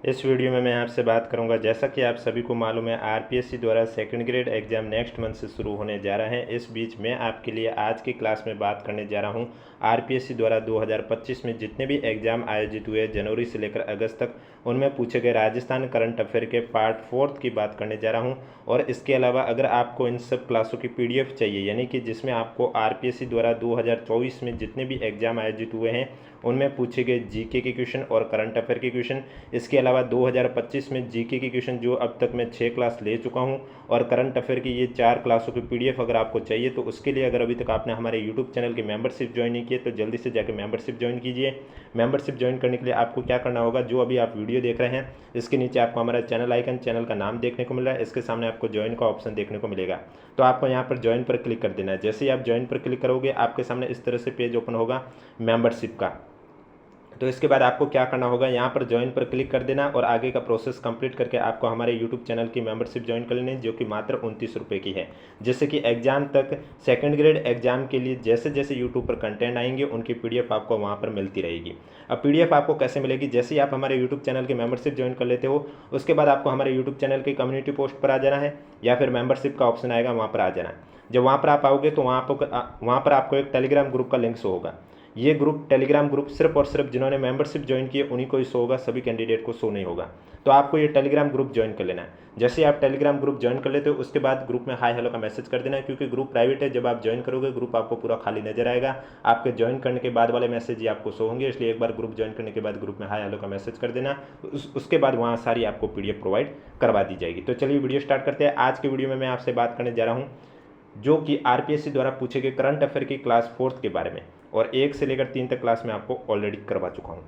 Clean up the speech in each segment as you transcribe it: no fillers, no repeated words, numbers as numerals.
इस वीडियो में मैं आपसे बात करूंगा, जैसा कि आप सभी को मालूम है आरपीएससी द्वारा second grade exam next month से शुरू होने जा रहा है। इस बीच मैं आपके लिए आज की क्लास में बात करने जा रहा हूं आरपीएससी द्वारा 2025 में जितने भी एग्जाम आयोजित हुए जनवरी से लेकर अगस्त तक, उनमें पूछे गए राजस्थान करंट अफेयर के पार्ट 4 की बात करने जा रहा हूं। और इसके अलावा अगर आपको इन सब क्लासों की पीडीएफ चाहिए, यानी कि जिसमें आपको आरपीएससी द्वारा 2024 में जितने भी एग्जाम आयोजित हुए हैं उनमें पूछे गए जीके के क्वेश्चन और करंट अफेयर के क्वेश्चन, इसके अलावा 2025 में जीके के क्वेश्चन जो अब तक मैं 6 क्लास ले चुका हूं और करंट अफेयर की ये 4 क्लासों की पीडीएफ अगर आपको चाहिए तो उसके लिए अगर अभी तक आपने हमारे यूट्यूब चैनल की मेंबरशिप ज्वाइन नहीं की है तो जल्दी से जाकर मेंबरशिप ज्वाइन कीजिए। मेंबरशिप ज्वाइन करने के लिए आपको क्या करना होगा, जो अभी आप वीडियो देख रहे हैं इसके नीचे आपको हमारा चैनल आइकन, चैनल का नाम देखने को मिल रहा है, इसके सामने आपको ज्वाइन का ऑप्शन देखने को मिलेगा। तो आपको यहाँ पर ज्वाइन पर क्लिक कर देना है। जैसे ही आप ज्वाइन पर क्लिक करोगे आपके सामने इस तरह से पेज ओपन होगा मेंबरशिप का। तो इसके बाद आपको क्या करना होगा, यहाँ पर ज्वाइन पर क्लिक कर देना और आगे का प्रोसेस कंप्लीट करके आपको हमारे यूट्यूब चैनल की मेंबरशिप ज्वाइन कर लेनी है, जो कि मात्र 29 रुपये की है। जिससे कि एग्जाम तक सेकंड ग्रेड एग्जाम के लिए जैसे जैसे यूट्यूब पर कंटेंट आएंगे उनकी पीडीएफ आपको वहाँ पर मिलती रहेगी। अब पीडीएफ आपको कैसे मिलेगी, जैसे ही आप हमारे यूट्यूब चैनल की मेंबरशिप ज्वाइन कर लेते हो उसके बाद आपको हमारे यूट्यूब चैनल की कम्युनिटी पोस्ट पर आ जाना है या फिर मेंबरशिप का ऑप्शन आएगा वहाँ पर आ जाना है। जब वहाँ पर आप आओगे तो वहाँ पर आपको एक टेलीग्राम ग्रुप का लिंक शो होगा। ये ग्रुप टेलीग्राम ग्रुप सिर्फ और सिर्फ जिन्होंने मेंबरशिप ज्वाइन की है उन्हीं को ही शो होगा, सभी कैंडिडेट को शो नहीं होगा। तो आपको ये टेलीग्राम ग्रुप ज्वाइन कर लेना है। जैसे आप टेलीग्राम ग्रुप ज्वाइन कर लेते हो उसके बाद ग्रुप में हाय हेलो का मैसेज कर देना है, क्योंकि ग्रुप प्राइवेट है। जब आप ज्वाइन करोगे ग्रुप आपको पूरा खाली नजर आएगा, आपके ज्वाइन करने के बाद वाले मैसेज ही आपको शो होंगे। इसलिए एक बार ग्रुप ज्वाइन करने के बाद ग्रुप में हाय हेलो का मैसेज कर देना, उसके बाद वहाँ सारी आपको पीडीएफ प्रोवाइड करवा दी जाएगी। तो चलिए वीडियो स्टार्ट करते हैं। आज की वीडियो में मैं आपसे बात करने जा रहा हूँ जो कि आरपीएससी द्वारा पूछे गए करंट अफेयर की क्लास 4 के बारे में, और 1 से लेकर 3 तक क्लास में आपको ऑलरेडी करवा चुका हूं।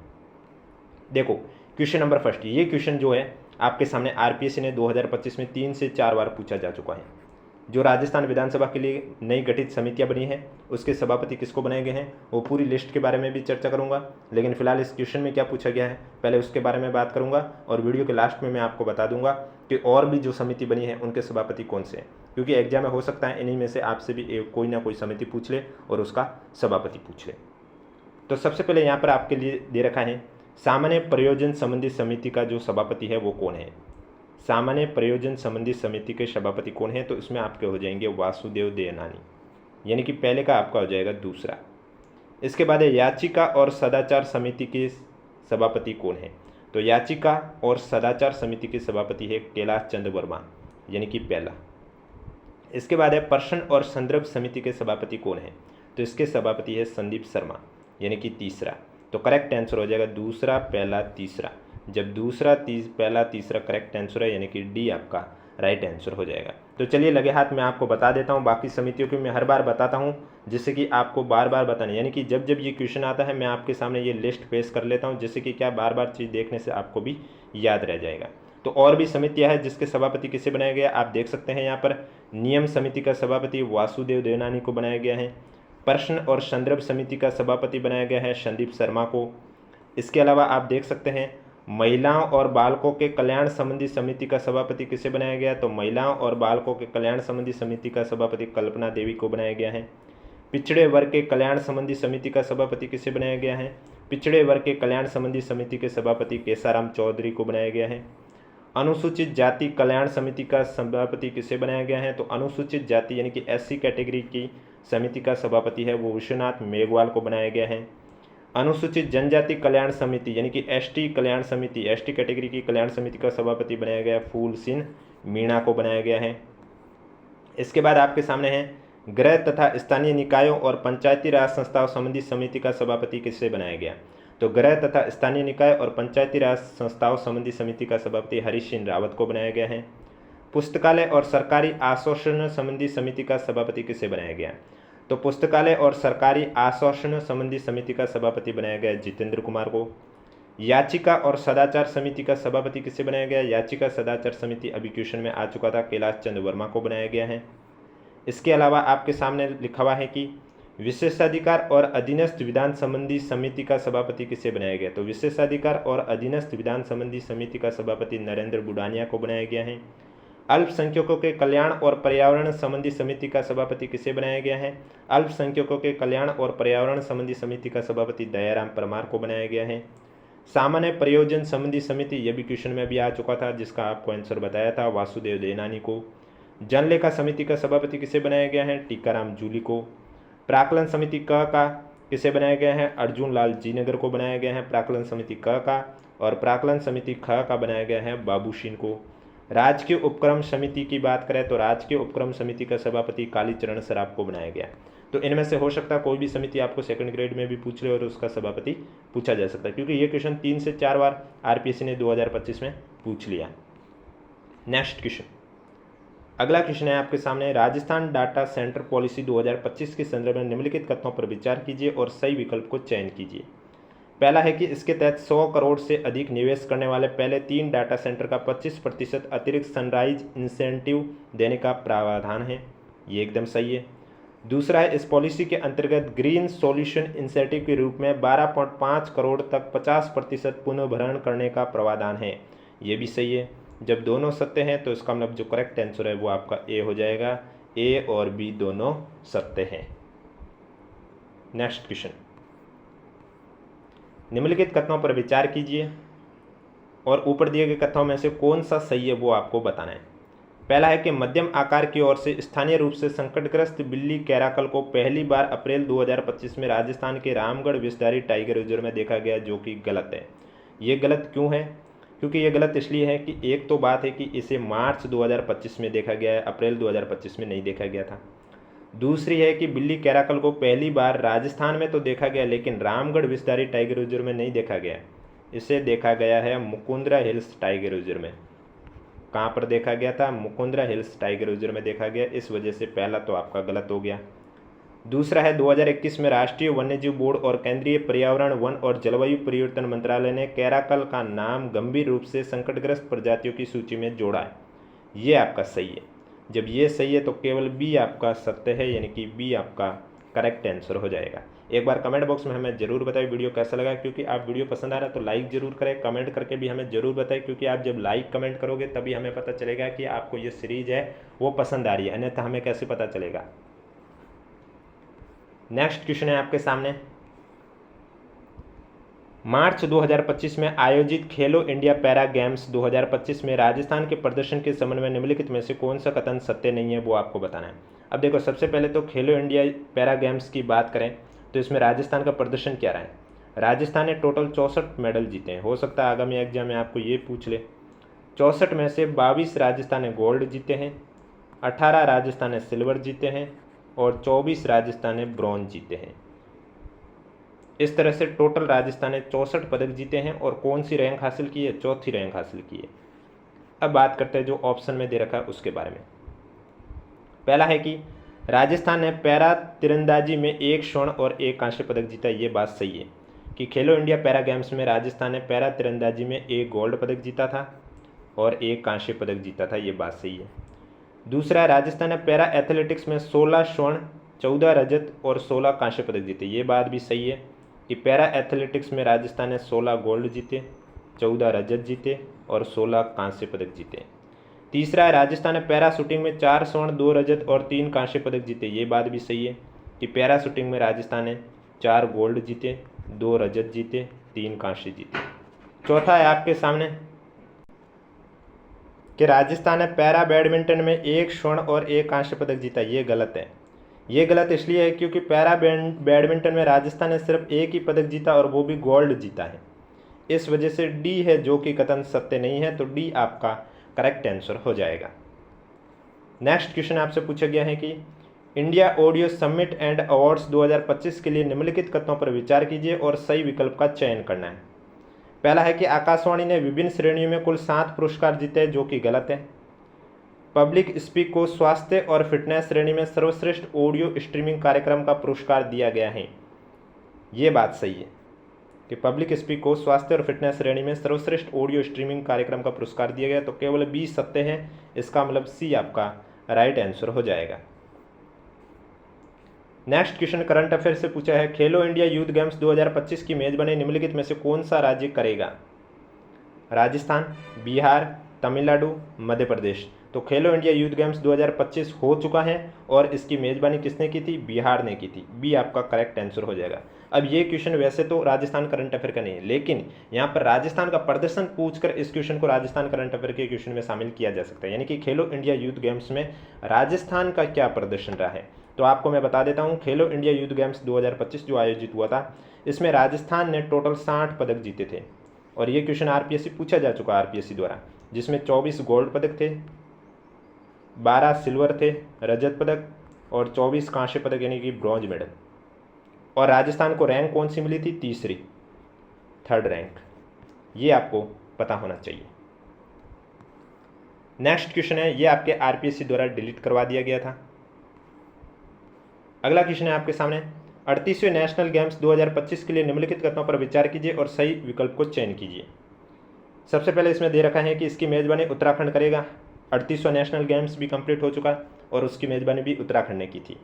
देखो क्वेश्चन नंबर फर्स्ट, ये क्वेश्चन जो है आपके सामने आरपीएससी ने 2025 में 3 से 4 बार पूछा जा चुका है। जो राजस्थान विधानसभा के लिए नई गठित समितियां बनी हैं उसके सभापति किसको बनाए गए हैं, वो पूरी लिस्ट के बारे में भी चर्चा करूंगा। लेकिन फिलहाल इस क्वेश्चन में क्या पूछा गया है पहले उसके बारे में बात करूंगा, और वीडियो के लास्ट में मैं आपको बता दूंगा कि और भी जो समिति बनी है उनके सभापति कौन से हैं, क्योंकि एग्जाम में हो सकता है इन्हीं में से आपसे भी कोई ना कोई समिति पूछ ले और उसका सभापति पूछ ले। तो सबसे पहले यहाँ पर आपके लिए दे रखा है सामान्य प्रयोजन संबंधी समिति का जो सभापति है वो कौन है। सामान्य प्रयोजन संबंधी समिति के सभापति कौन है, तो इसमें आपके हो जाएंगे वासुदेव देवनानी, यानी कि पहले का आपका हो जाएगा दूसरा। इसके बाद है याचिका और सदाचार समिति के सभापति कौन है, तो याचिका और सदाचार समिति के सभापति है कैलाश चंद्र वर्मा, यानी कि पहला। इसके बाद है प्रश्न और संदर्भ समिति के सभापति कौन है, तो इसके सभापति है संदीप शर्मा, यानी कि तीसरा। तो करेक्ट आंसर हो जाएगा दूसरा, पहला, तीसरा। जब दूसरा, पहला, तीसरा करेक्ट आंसर है, यानी कि डी आपका राइट आंसर हो जाएगा। तो चलिए लगे हाथ मैं आपको बता देता हूँ। बाकी समितियों की मैं हर बार बताता हूँ जिससे कि आपको बार बार बताना, यानी कि जब जब ये क्वेश्चन आता है मैं आपके सामने ये लिस्ट पेश कर लेता हूँ, जिससे कि क्या बार बार चीज़ देखने से आपको भी याद रह जाएगा। तो और भी समितियाँ हैं जिसके सभापति किसे बनाया गया आप देख सकते हैं। यहाँ पर नियम समिति का सभापति वासुदेव देवनानी को बनाया गया है। प्रश्न और संदर्भ समिति का सभापति बनाया गया है संदीप शर्मा को। इसके अलावा आप देख सकते हैं महिलाओं और बालकों के कल्याण संबंधी समिति का सभापति किसे बनाया गया, तो महिलाओं और बालकों के कल्याण संबंधी समिति का सभापति कल्पना देवी को बनाया गया है। पिछड़े वर्ग के कल्याण संबंधी समिति का सभापति किसे बनाया गया है, पिछड़े वर्ग के कल्याण संबंधी समिति के सभापति केसाराम चौधरी को बनाया गया है। अनुसूचित जाति कल्याण समिति का सभापति किसे बनाया गया है, तो अनुसूचित जाति यानी कि एससी कैटेगरी की समिति का सभापति है वो विश्वनाथ मेघवाल को बनाया गया है। अनुसूचित जनजाति कल्याण समिति यानी कि एसटी कल्याण समिति, एसटी कैटेगरी की कल्याण समिति का सभापति बनाया गया फूल सिंह मीणा को बनाया गया है। इसके बाद आपके सामने है गृह तथा स्थानीय निकायों और पंचायती राज संस्थाओं संबंधी समिति का सभापति किससे बनाया गया, तो गृह तथा स्थानीय निकाय और पंचायती राज संस्थाओं संबंधी समिति का सभापति हरीश सिंह रावत को बनाया गया है। पुस्तकालय और सरकारी आश्वासन संबंधी समिति का सभापति किसे बनाया गया, तो पुस्तकालय और सरकारी आश्वासन संबंधी समिति का सभापति बनाया गया जितेंद्र कुमार को। याचिका और सदाचार समिति का सभापति किसे बनाया गया, याचिका सदाचार समिति अभी क्वेश्चन में आ चुका था, कैलाश चंद्र वर्मा को बनाया गया है। इसके अलावा आपके सामने लिखा हुआ है कि विशेषाधिकार और अधीनस्थ विधान संबंधी समिति का सभापति किसे बनाया गया, तो विशेषाधिकार और अधीनस्थ विधान संबंधी समिति का सभापति नरेंद्र बुडानिया को बनाया गया है। अल्पसंख्यकों के कल्याण और पर्यावरण संबंधी समिति का सभापति किसे बनाया गया है, अल्पसंख्यकों के कल्याण और पर्यावरण संबंधी समिति का सभापति दयाराम परमार को बनाया गया है। सामान्य प्रयोजन संबंधी समिति, यह भी क्वेश्चन में भी आ चुका था, जिसका आपको आंसर बताया था वासुदेव देवनानी को। जनलेखा समिति का सभापति किसे बनाया गया है? टीकाराम जूली को। प्राक्कलन समिति क का किसे बनाया गया है? अर्जुन लाल जीनगर को बनाया गया है प्राक्कलन समिति क का। और प्राक्कलन समिति ख का बनाया गया है बाबूशिन को। राजकीय उपक्रम समिति की बात करें तो राजकीय उपक्रम समिति का सभापति कालीचरण सराफ को बनाया गया। तो इनमें से हो सकता है कोई भी समिति आपको सेकंड ग्रेड में भी पूछ ले और उसका सभापति पूछा जा सकता है, क्योंकि ये क्वेश्चन 3 से 4 बार आरपीएससी ने 2025 में पूछ लिया। नेक्स्ट क्वेश्चन, अगला क्वेश्चन है आपके सामने, राजस्थान डाटा सेंटर पॉलिसी 2025 के संदर्भ में निम्नलिखित कथनों पर विचार कीजिए और सही विकल्प को चयन कीजिए। पहला है कि इसके तहत 100 करोड़ से अधिक निवेश करने वाले पहले 3 डाटा सेंटर का 25% अतिरिक्त सनराइज इंसेंटिव देने का प्रावधान है। ये एकदम सही है। दूसरा है, इस पॉलिसी के अंतर्गत ग्रीन सॉल्यूशन इंसेंटिव के रूप में 12.5 करोड़ तक 50% पुनर्भरण करने का प्रावधान है। ये भी सही है। जब दोनों सत्य हैं तो इसका मतलब जो करेक्ट आंसर है वो आपका ए हो जाएगा। ए और बी दोनों सत्य हैं। नेक्स्ट क्वेश्चन, निम्नलिखित कथनों पर विचार कीजिए और ऊपर दिए गए कथनों में से कौन सा सही है वो आपको बताना है। पहला है कि मध्यम आकार की ओर से स्थानीय रूप से संकटग्रस्त बिल्ली कैराकल को पहली बार अप्रैल 2025 में राजस्थान के रामगढ़ विषधारी टाइगर रिजर्व में देखा गया, जो कि गलत है। ये गलत क्यों है? क्योंकि ये गलत इसलिए है कि एक तो बात है कि इसे मार्च 2025 में देखा गया है, अप्रैल 2025 में नहीं देखा गया था। दूसरी है कि बिल्ली कैराकल को पहली बार राजस्थान में तो देखा गया, लेकिन रामगढ़ विषधारी टाइगर रिजर्व में नहीं देखा गया। इसे देखा गया है मुकुंदरा हिल्स टाइगर रिजर्व में। कहाँ पर देखा गया था? मुकुंदरा हिल्स टाइगर रिजर्व में देखा गया। इस वजह से पहला तो आपका गलत हो गया। दूसरा है, 2021 में राष्ट्रीय वन्यजीव बोर्ड और केंद्रीय पर्यावरण, वन और जलवायु परिवर्तन मंत्रालय ने कैराकल का नाम गंभीर रूप से संकटग्रस्त प्रजातियों की सूची में जोड़ा है। ये आपका सही है। जब ये सही है तो केवल बी आपका सत्य है, यानी कि बी आपका करेक्ट आंसर हो जाएगा। एक बार कमेंट बॉक्स में हमें जरूर बताएं वीडियो कैसा लगा, क्योंकि आप वीडियो पसंद आ रहा है तो लाइक जरूर करें, कमेंट करके भी हमें जरूर बताएं, क्योंकि आप जब लाइक कमेंट करोगे तभी हमें पता चलेगा कि आपको ये सीरीज है वो पसंद आ रही है, अन्यथा हमें कैसे पता चलेगा। नेक्स्ट क्वेश्चन है आपके सामने, मार्च 2025 में आयोजित खेलो इंडिया पैरा गेम्स 2025 में राजस्थान के प्रदर्शन के संबंध में निम्नलिखित में से कौन सा कथन सत्य नहीं है वो आपको बताना है। अब देखो, सबसे पहले तो खेलो इंडिया पैरा गेम्स की बात करें तो इसमें राजस्थान का प्रदर्शन क्या रहा है। राजस्थान ने टोटल 64 मेडल जीते हैं। हो सकता है आगामी एग्जाम में आपको ये पूछ ले। 64 में से 22 राजस्थान ने गोल्ड जीते हैं, 18 राजस्थान ने सिल्वर जीते हैं और 24 राजस्थान ने ब्रॉन्ज जीते हैं। इस तरह से टोटल राजस्थान ने 64 पदक जीते हैं और कौन सी रैंक हासिल की है? चौथी रैंक हासिल की है। अब बात करते हैं जो ऑप्शन में दे रखा है उसके बारे में। पहला है कि राजस्थान ने पैरा तीरंदाजी में 1 स्वर्ण और 1 कांस्य पदक जीता। ये बात सही है कि खेलो इंडिया पैरा गेम्स में राजस्थान ने पैरा तीरंदाजी में 1 गोल्ड पदक जीता था और 1 कांस्य पदक जीता था। ये बात सही है। दूसरा, राजस्थान ने पैरा एथलेटिक्स में 16 स्वर्ण, 14 रजत और 16 कांस्य पदक जीते। ये बात भी सही है कि पैरा एथलेटिक्स में राजस्थान ने 16 गोल्ड जीते, 14 रजत जीते और 16 कांस्य पदक जीते। तीसरा है, राजस्थान ने पैरा शूटिंग में 4 स्वर्ण, 2 रजत और 3 कांस्य पदक जीते। ये बात भी सही है कि पैरा शूटिंग में राजस्थान ने 4 गोल्ड जीते, 2 रजत जीते, 3 कांस्य जीते। चौथा है आपके सामने कि राजस्थान ने पैरा बैडमिंटन में 1 स्वर्ण और 1 कांस्य पदक जीता। ये गलत है। ये गलत इसलिए है क्योंकि पैरा बैडमिंटन में राजस्थान ने सिर्फ 1 ही पदक जीता और वो भी गोल्ड जीता है। इस वजह से डी है जो कि कथन सत्य नहीं है, तो डी आपका करेक्ट आंसर हो जाएगा। नेक्स्ट क्वेश्चन आपसे पूछा गया है कि India audio summit and awards 2025 के लिए निम्नलिखित कथनों पर विचार कीजिए और सही विकल्प का चयन करना है। पहला है कि आकाशवाणी ने विभिन्न श्रेणियों में कुल 7 पुरस्कार जीते, जो कि गलत है। पब्लिक स्पीक को स्वास्थ्य और फिटनेस श्रेणी में सर्वश्रेष्ठ ऑडियो स्ट्रीमिंग कार्यक्रम का पुरस्कार दिया गया है। ये बात सही है कि पब्लिक स्पीक को स्वास्थ्य और फिटनेस श्रेणी में सर्वश्रेष्ठ ऑडियो स्ट्रीमिंग कार्यक्रम का पुरस्कार दिया गया, तो केवल बी सत्य है। इसका मतलब सी आपका राइट आंसर हो जाएगा। नेक्स्ट क्वेश्चन करंट अफेयर से पूछा है, खेलो इंडिया यूथ गेम्स 2025 की मेजबानी निम्नलिखित में से कौन सा राज्य करेगा? राजस्थान, बिहार, तमिलनाडु, मध्य प्रदेश। तो खेलो इंडिया यूथ गेम्स 2025 हो चुका है और इसकी मेज़बानी किसने की थी? बिहार ने की थी। बी आपका करेक्ट आंसर हो जाएगा। अब ये क्वेश्चन वैसे तो राजस्थान करंट अफेयर का नहीं है, लेकिन यहाँ पर राजस्थान का प्रदर्शन पूछकर इस क्वेश्चन को राजस्थान करंट अफेयर के क्वेश्चन में शामिल किया जा सकता है। यानी कि खेलो इंडिया यूथ गेम्स में राजस्थान का क्या प्रदर्शन रहा है, तो आपको मैं बता देता हूँ। खेलो इंडिया यूथ गेम्स 2025 जो आयोजित हुआ था, इसमें राजस्थान ने टोटल 60 पदक जीते थे और ये क्वेश्चन आरपीएससी पूछा जा चुका है आरपीएससी द्वारा, जिसमें 24 गोल्ड पदक थे, 12 सिल्वर थे रजत पदक और 24 कांस्य पदक यानी कि ब्रॉन्ज मेडल। और राजस्थान को रैंक कौन सी मिली थी? तीसरी, थर्ड रैंक। ये आपको पता होना चाहिए। नेक्स्ट क्वेश्चन है, ये आपके आरपीएससी द्वारा डिलीट करवा दिया गया था। अगला क्वेश्चन है आपके सामने, 38वें नेशनल गेम्स 2025 के लिए निम्नलिखित कथनों पर विचार कीजिए और सही विकल्प को चयन कीजिए। सबसे पहले इसमें दे रखा है कि इसकी मेज़बानी उत्तराखंड करेगा। 38वां नेशनल गेम्स भी कंप्लीट हो चुका और उसकी मेज़बानी भी उत्तराखंड ने की थी।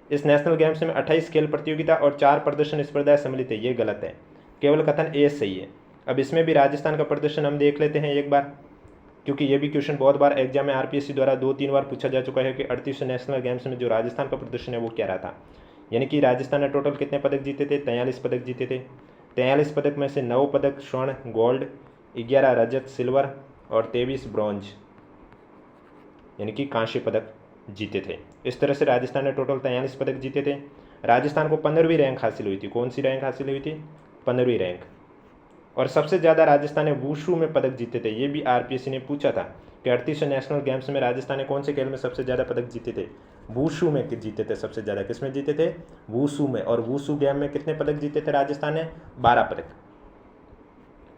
इस नेशनल गेम्स में 28 खेल प्रतियोगिता और 4 प्रदर्शन स्पर्धाएं सम्मिलित है। ये गलत है, केवल कथन ए सही है। अब इसमें भी राजस्थान का प्रदर्शन हम देख लेते हैं एक बार, क्योंकि ये भी क्वेश्चन बहुत बार एग्जाम में आरपीएससी द्वारा 2-3 बार पूछा जा चुका है कि 38वें नेशनल गेम्स में जो राजस्थान का प्रदर्शन है वो क्या रहा था। यानी कि राजस्थान ने टोटल कितने पदक जीते थे? 43 पदक जीते थे। 43 पदक में से 9 पदक स्वर्ण गोल्ड, 11 रजत सिल्वर और 23 ब्रॉन्ज यानी कि कांस्य पदक जीते थे। इस तरह से राजस्थान ने टोटल 43 पदक जीते थे। राजस्थान को 15वीं रैंक हासिल हुई थी। कौन सी रैंक हासिल हुई थी? 15वीं रैंक। और सबसे ज़्यादा राजस्थान ने वुशु में पदक जीते थे। ये भी आरपीएससी ने पूछा था कि 38वें नेशनल गेम्स में राजस्थान ने कौन से खेल में सबसे ज़्यादा पदक जीते थे? वुशु में जीते थे सबसे ज़्यादा। किस में जीते थे? वुशु में। और वुशु गेम में कितने पदक जीते थे राजस्थान ने? 12 पदक।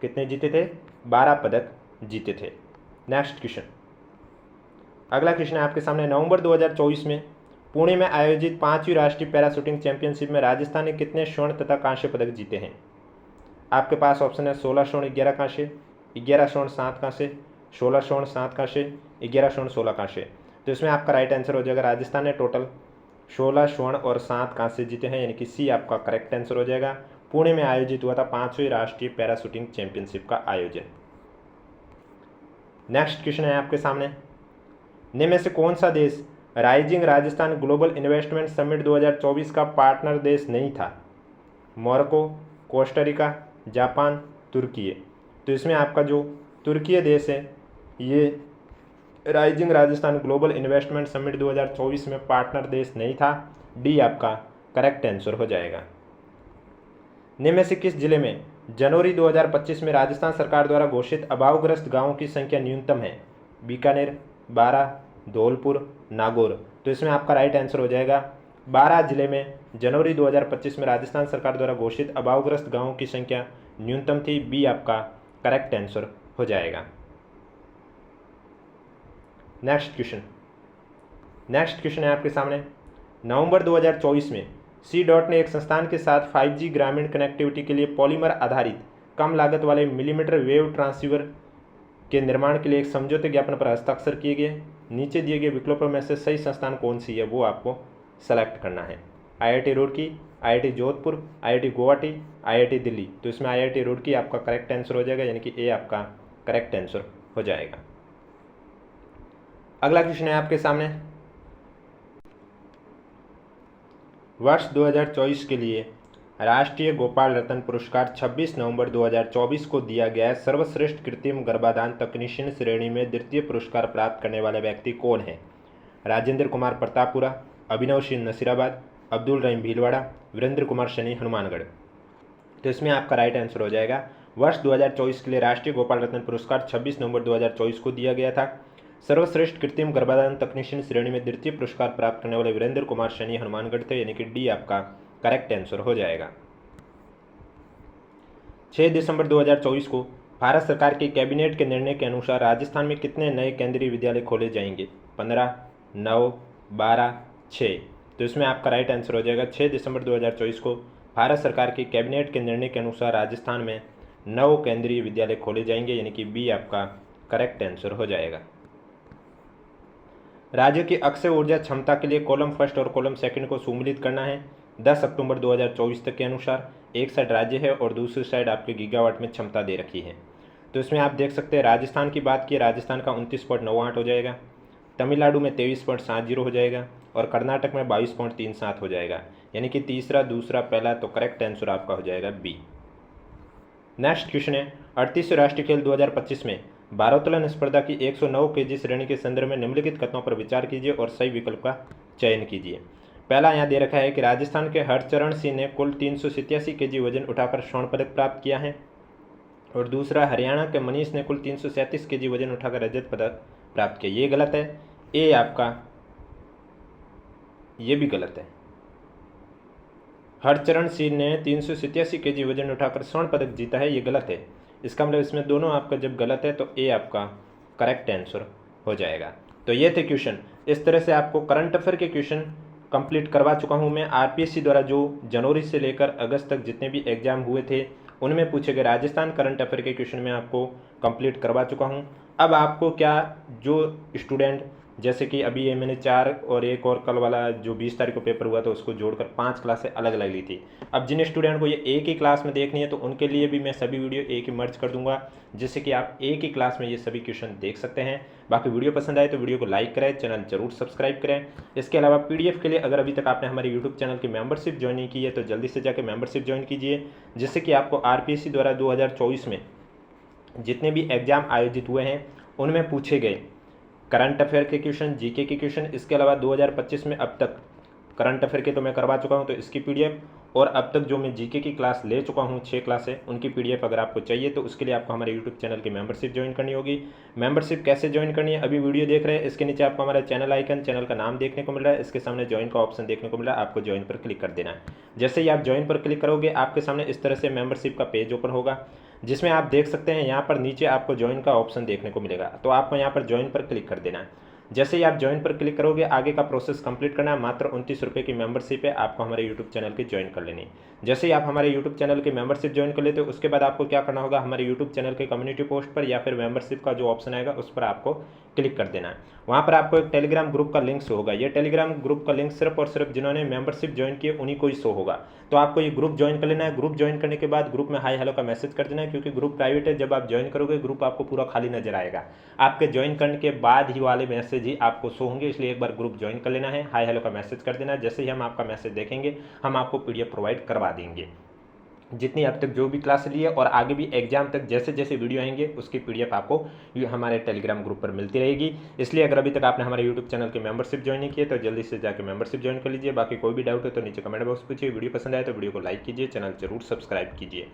कितने जीते थे? 12 पदक जीते थे। नेक्स्ट क्वेश्चन, अगला क्वेश्चन है आपके सामने, नवंबर 2024 में पुणे में आयोजित 5वीं राष्ट्रीय पैरा शूटिंग चैंपियनशिप में राजस्थान ने कितने स्वर्ण तथा कांस्य पदक जीते हैं? आपके पास ऑप्शन है 16 स्वर्ण 11 कांस्य, 11 स्वर्ण 7 कांस्य, 16 स्वर्ण 7 कांस्य, 11 स्वर्ण 16 कांस्य। तो इसमें आपका राइट आंसर हो जाएगा राजस्थान ने टोटल 16 स्वर्ण और 7 कांस्य जीते हैं, यानी कि सी आपका करेक्ट आंसर हो जाएगा। पुणे में आयोजित हुआ था 5वीं राष्ट्रीय पैरा शूटिंग चैंपियनशिप का आयोजन। नेक्स्ट क्वेश्चन है आपके सामने, निम्न में से कौन सा देश rising Rajasthan global investment summit 2024 का पार्टनर देश नहीं था? मोरक्को, कोस्टारिका, जापान, तुर्की। तो इसमें आपका जो तुर्की देश है ये rising Rajasthan global investment summit 2024 में पार्टनर देश नहीं था। डी आपका करेक्ट आंसर हो जाएगा। निम्न में से किस जिले में जनवरी 2025 में राजस्थान सरकार द्वारा घोषित अभावग्रस्त गांवों की संख्या न्यूनतम है? बीकानेर, बारा, धौलपुर, नागौर। तो इसमें आपका राइट आंसर हो जाएगा 12 जिले में जनवरी 2025 में राजस्थान सरकार द्वारा घोषित अभावग्रस्त गांवों की संख्या न्यूनतम थी। बी आपका करेक्ट आंसर हो जाएगा। नेक्स्ट क्वेश्चन है आपके सामने, नवंबर 2024 में सी डॉट ने एक संस्थान के साथ 5G ग्रामीण कनेक्टिविटी के लिए पॉलीमर आधारित कम लागत वाले मिलीमीटर वेव ट्रांसीवर के निर्माण के लिए एक समझौते ज्ञापन पर हस्ताक्षर किए गए। नीचे दिए गए विकल्पों में से सही संस्थान कौन सी है वो आपको सेलेक्ट करना है। IIT Roorkee, IIT Jodhpur, IIT Guwahati, IIT Delhi. तो इसमें IIT रुड़की आपका करेक्ट आंसर हो जाएगा, यानी कि ए आपका करेक्ट आंसर हो जाएगा। अगला क्वेश्चन है आपके सामने, वर्ष 2024 के लिए राष्ट्रीय गोपाल रत्न पुरस्कार 26 नवंबर 2024 को दिया गया। सर्वश्रेष्ठ कृत्रिम गर्भाधान तकनीशियन श्रेणी में द्वितीय पुरस्कार प्राप्त करने वाले व्यक्ति कौन है? राजेंद्र कुमार प्रतापपुरा, अभिनव सिंह नसीराबाद, अब्दुल रहीम भीलवाड़ा, वीरेंद्र कुमार शनि हनुमानगढ़। तो इसमें आपका राइट आंसर हो जाएगा, वर्ष 2024 के लिए राष्ट्रीय गोपाल रत्न पुरस्कार 26 नवंबर 2024 को दिया गया था। सर्वश्रेष्ठ कृत्रिम गर्भाधान तकनीशियन श्रेणी में द्वितीय पुरस्कार प्राप्त करने वाले वीरेंद्र कुमार शनि हनुमानगढ़ थे, यानी कि डी आपका करेक्ट आंसर हो जाएगा। 6 दिसंबर 2024 को भारत सरकार के कैबिनेट के निर्णय के अनुसार राजस्थान में कितने नए केंद्रीय विद्यालय खोले जाएंगे? 15, 9, 12, 6। तो इसमें आपका राइट आंसर हो जाएगा 6 दिसंबर 2024 को भारत सरकार के कैबिनेट के निर्णय के अनुसार राजस्थान में 9 केंद्रीय विद्यालय खोले जाएंगे, यानी कि बी आपका करेक्ट आंसर हो जाएगा। राज्य की अक्षय ऊर्जा क्षमता के लिए कॉलम फर्स्ट और कॉलम सेकंड को सुमेलित करना है 10 अक्टूबर 2024 तक के अनुसार। एक साइड राज्य है और दूसरी साइड आपके गीगावाट में क्षमता दे रखी है। तो इसमें आप देख सकते हैं राजस्थान की बात की, राजस्थान का 29.98 हो जाएगा। तमिलनाडु में 23.70 हो जाएगा और कर्नाटक में 22.37 हो जाएगा। यानी कि तीसरा, दूसरा, पहला, तो करेक्ट आंसर आपका हो जाएगा बी। नेक्स्ट क्वेश्चन है 38वें राष्ट्रीय खेल 2025 में भारोत्तोलन स्पर्धा की 109 केजी श्रेणी के संदर्भ में निम्नलिखित कथनों पर विचार कीजिए और सही विकल्प का चयन कीजिए। पहला यहाँ दे रखा है कि राजस्थान के हरचरण सिंह ने कुल 387 केजी वजन उठाकर स्वर्ण पदक प्राप्त किया है, और दूसरा हरियाणा के मनीष ने कुल 337 केजी वजन उठाकर रजत पदक प्राप्त किया। ये गलत है। ए आपका, ये भी गलत है। हरचरण सिंह ने 387 केजी वजन उठाकर स्वर्ण पदक जीता है, ये गलत है। इसका मतलब इसमें दोनों आपका जब गलत है तो ए आपका करेक्ट आंसर हो जाएगा। तो ये थे क्वेश्चन। इस तरह से आपको करंट अफेयर के क्वेश्चन कंप्लीट करवा चुका हूँ मैं। आरपीएससी द्वारा जो जनवरी से लेकर अगस्त तक जितने भी एग्जाम हुए थे उनमें पूछे गए राजस्थान करंट अफेयर के क्वेश्चन में आपको कंप्लीट करवा चुका हूँ। अब आपको क्या, जो स्टूडेंट जैसे कि अभी ये मैंने 4 और एक और कल वाला जो 20 तारीख को पेपर हुआ था उसको जोड़कर 5 क्लासें अलग अलग ली थी। अब जिन स्टूडेंट को ये एक ही क्लास में देखनी है तो उनके लिए भी मैं सभी वीडियो एक ही मर्ज कर दूंगा, जिससे कि आप एक ही क्लास में ये सभी क्वेश्चन देख सकते हैं। बाकी वीडियो पसंद आए तो वीडियो को लाइक करें, चैनल जरूर सब्सक्राइब करें। इसके अलावा पीडीएफ के लिए अगर अभी तक आपने हमारे यूट्यूब चैनल की मेंबरशिप ज्वाइन नहीं की है तो जल्दी से जाकर मेंबरशिप ज्वाइन कीजिए, जिससे कि आपको आरपीएससी द्वारा 2024 में जितने भी एग्जाम आयोजित हुए हैं उनमें पूछे गए करंट अफेयर के क्वेश्चन, जीके के क्वेश्चन, इसके अलावा 2025 में अब तक करंट अफेयर के तो मैं करवा चुका हूं तो इसकी पीडीएफ, और अब तक जो मैं जीके की क्लास ले चुका हूं 6 क्लास है उनकी पीडीएफ अगर आपको चाहिए तो उसके लिए आपको हमारे यूट्यूब चैनल की मेंबरशिप ज्वाइन करनी होगी। मेंबरशिप कैसे ज्वाइन करनी है, अभी वीडियो देख रहे हैं इसके नीचे आपको हमारा चैनल आइकन, चैनल का नाम देखने को मिल रहा है, इसके सामने ज्वाइन का ऑप्शन देखने को मिल रहा है, आपको ज्वाइन पर क्लिक कर देना है। जैसे ही आप ज्वाइन पर क्लिक करोगे आपके सामने इस तरह से मेंबरशिप का पेज ओपन होगा, जिसमें आप देख सकते हैं यहाँ पर नीचे आपको ज्वाइन का ऑप्शन देखने को मिलेगा, तो आपको यहाँ पर ज्वाइन पर क्लिक कर देना है। जैसे ही आप ज्वाइन पर क्लिक करोगे आगे का प्रोसेस कंप्लीट करना है। मात्र 29 रुपये की मेंबरशिप है, आपको हमारे यूट्यूब चैनल की ज्वाइन कर लेनी। जैसे ही आप हमारे यूट्यूब चैनल की मेंबरशिप ज्वाइन कर लेते हो उसके बाद आपको क्या करना होगा, हमारे यूट्यूब चैनल के कम्युनिटी पोस्ट पर या फिर मेंबरशिप का जो ऑप्शन आएगा उस पर आपको क्लिक कर देना है। वहाँ पर आपको एक टेलीग्राम ग्रुप का लिंक शो होगा। ये टेलीग्राम ग्रुप का लिंक सिर्फ और सिर्फ जिन्होंने मेंबरशिप ज्वाइन किए उन्हीं को ही शो होगा। तो आपको ये ग्रुप ज्वाइन कर लेना है। ग्रुप ज्वाइन करने के बाद ग्रुप में हाई हेलो का मैसेज कर देना है, क्योंकि ग्रुप प्राइवेट है। जब आप ज्वाइन करोगे ग्रुप आपको पूरा खाली नजर आएगा, आपके ज्वाइन करने के बाद ही वाले मैसेज ही आपको शो होंगे, इसलिए एक बार ग्रुप ज्वाइन कर लेना है, हाई हेलो का मैसेज कर देना है। जैसे ही हम आपका मैसेज देखेंगे हम आपको पीडीएफ प्रोवाइड करवा देंगे, जितनी अब तक जो भी क्लास ली है और आगे भी एग्जाम तक जैसे जैसे वीडियो आएंगे उसकी पीडीएफ आपको हमारे टेलीग्राम ग्रुप पर मिलती रहेगी। इसलिए अगर अभी तक आपने हमारे यूट्यूब चैनल की मेंबरशिप ज्वाइन नहीं की है तो जल्दी से जाकर मेंबरशिप ज्वाइन कर लीजिए। बाकी कोई भी डाउट हो तो नीचे कमेंट बॉक्स पूछिए। वीडियो पसंद आए तो वीडियो को लाइक कीजिए, चैनल जरूर सब्सक्राइब कीजिए।